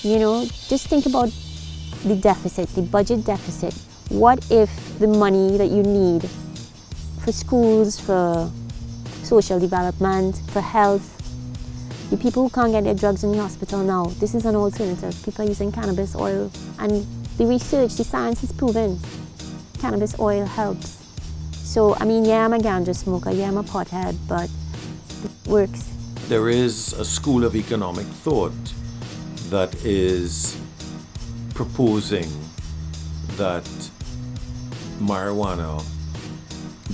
Just think about the deficit, the budget deficit. What if the money that you need for schools, for social development, for health, the people who can't get their drugs in the hospital now, this is an alternative. People are using cannabis oil, and the research, the science is proven cannabis oil helps. So, I'm a ganja smoker, I'm a pothead, but it works. There is a school of economic thought that is proposing that marijuana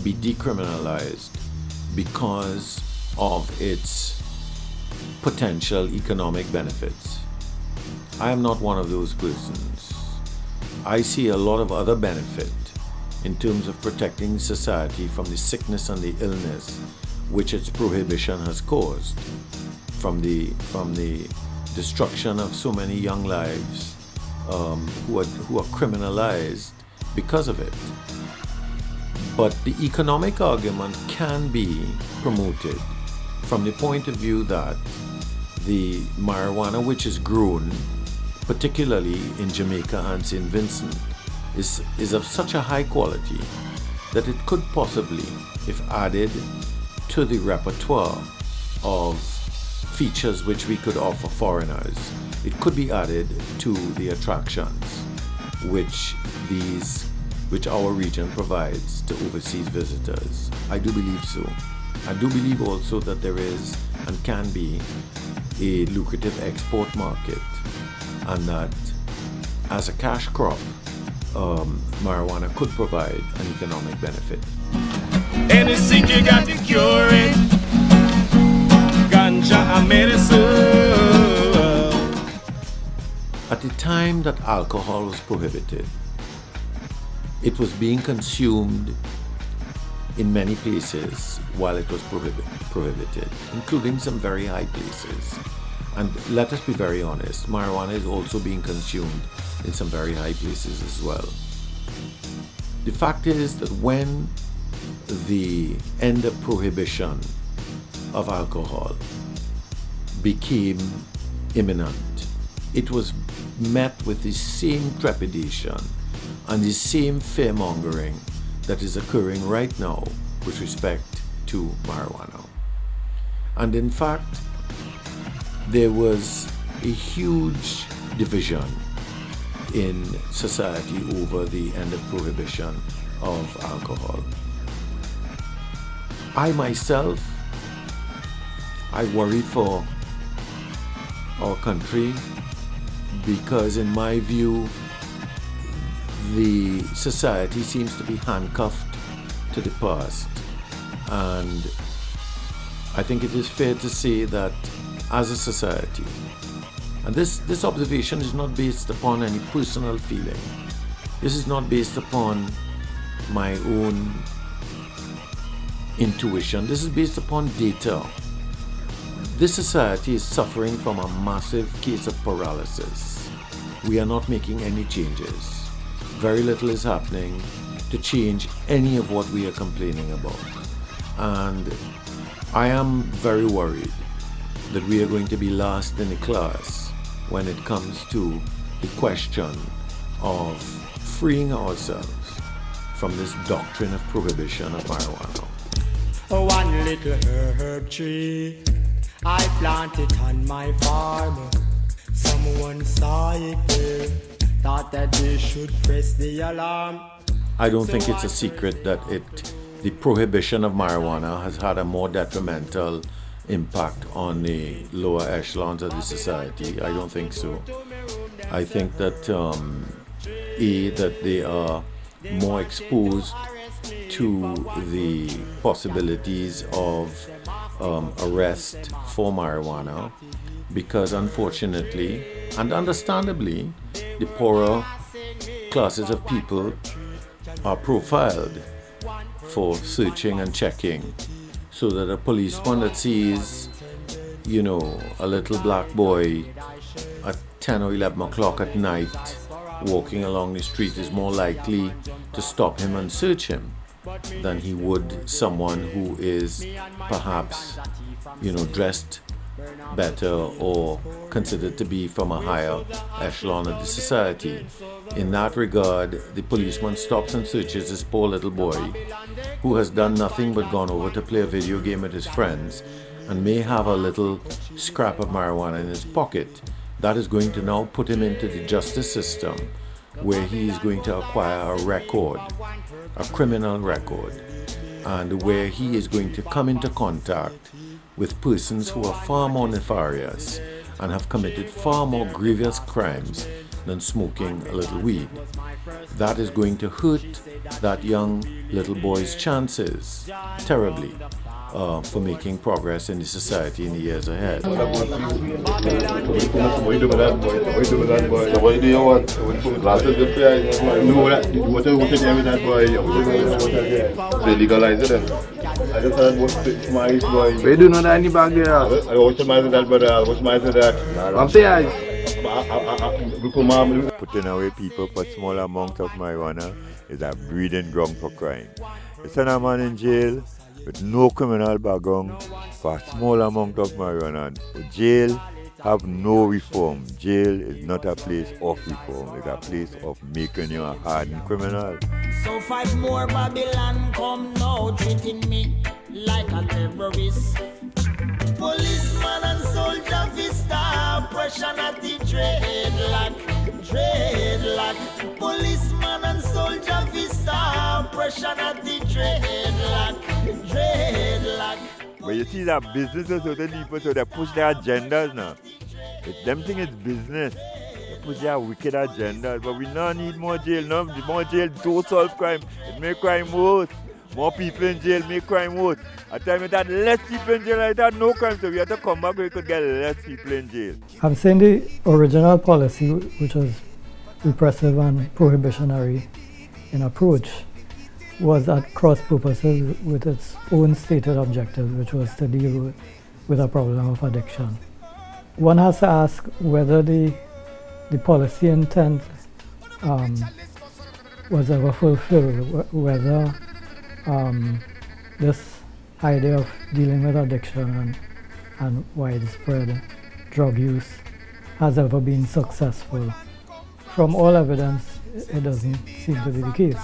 be decriminalized because of its potential economic benefits. I am not one of those persons. I see a lot of other benefit in terms of protecting society from the sickness and the illness which its prohibition has caused, from the destruction of so many young lives who are criminalized because of it. But the economic argument can be promoted from the point of view that the marijuana which is grown, particularly in Jamaica and St. Vincent, is of such a high quality that it could possibly, if added to the repertoire of features which we could offer foreigners, it could be added to the attractions which our region provides to overseas visitors. I do believe so. I do believe also that there is and can be a lucrative export market, and that as a cash crop, marijuana could provide an economic benefit. Any sick you got to cure it. Ganja a medicine. At the time that alcohol was prohibited, it was being consumed in many places while it was prohibited, including some very high places. And let us be very honest, marijuana is also being consumed in some very high places as well. The fact is that when the end of prohibition of alcohol became imminent, it was met with the same trepidation and the same fear-mongering that is occurring right now with respect to marijuana. And in fact, there was a huge division in society over the end of prohibition of alcohol. I myself, I worry for our country because in my view, the society seems to be handcuffed to the past. And I think it is fair to say that as a society, and this observation is not based upon any personal feeling. This is not based upon my own intuition. This is based upon data. This society is suffering from a massive case of paralysis. We are not making any changes. Very little is happening to change any of what we are complaining about. And I am very worried that we are going to be last in the class when it comes to the question of freeing ourselves from this doctrine of prohibition of marijuana. One little herb tree I planted on my farm. Someone saw it there, thought that they should press the alarm. I don't think it's a secret that the prohibition of marijuana has had a more detrimental impact on the lower echelons of the society. I don't think so. I think that that they are more exposed to the possibilities of arrest for marijuana because unfortunately and understandably the poorer classes of people are profiled for searching and checking, so that a policeman that sees, a little black boy at 10 or 11 o'clock at night walking along the street is more likely to stop him and search him than he would someone who is perhaps, dressed better or considered to be from a higher echelon of the society. In that regard, the policeman stops and searches this poor little boy who has done nothing but gone over to play a video game with his friends and may have a little scrap of marijuana in his pocket. That is going to now put him into the justice system, where he is going to acquire a record, a criminal record, and where he is going to come into contact with persons who are far more nefarious and have committed far more grievous crimes than smoking a little weed. That is going to hurt that young little boy's chances terribly for making progress in the society in the years ahead. What do you want? What do that boy? They legalize it then. I just heard what my boy. We do not any back there. I watch my that, but I watch my that. I'm saying. Putting away people for small amounts of marijuana is a breeding ground for crime. You send a man in jail with no criminal background for a small amount of marijuana. So jail have no reform. Jail is not a place of reform. It's a place of making you a hardened criminal. So 5 more Babylon come now, treating me like a terrorist. Policeman and soldier vista, oppression at the dreadlock. Policeman and soldier vista, oppression at the dreadlock. But you see that businesses so they push their agendas now. Them thing is business. They push their wicked agendas. But we don't need more jail. No, more jail don't solve crime. It make crime worse. More people in jail make crime worse. At times it had less people in jail, it had no crime. So we have to come back where we could get less people in jail. I'm saying the original policy, which was repressive and prohibitionary in approach, was at cross purposes with its own stated objective, which was to deal with a problem of addiction. One has to ask whether the policy intent was ever fulfilled, whether this idea of dealing with addiction and widespread drug use has ever been successful. From all evidence, it doesn't seem to be the case.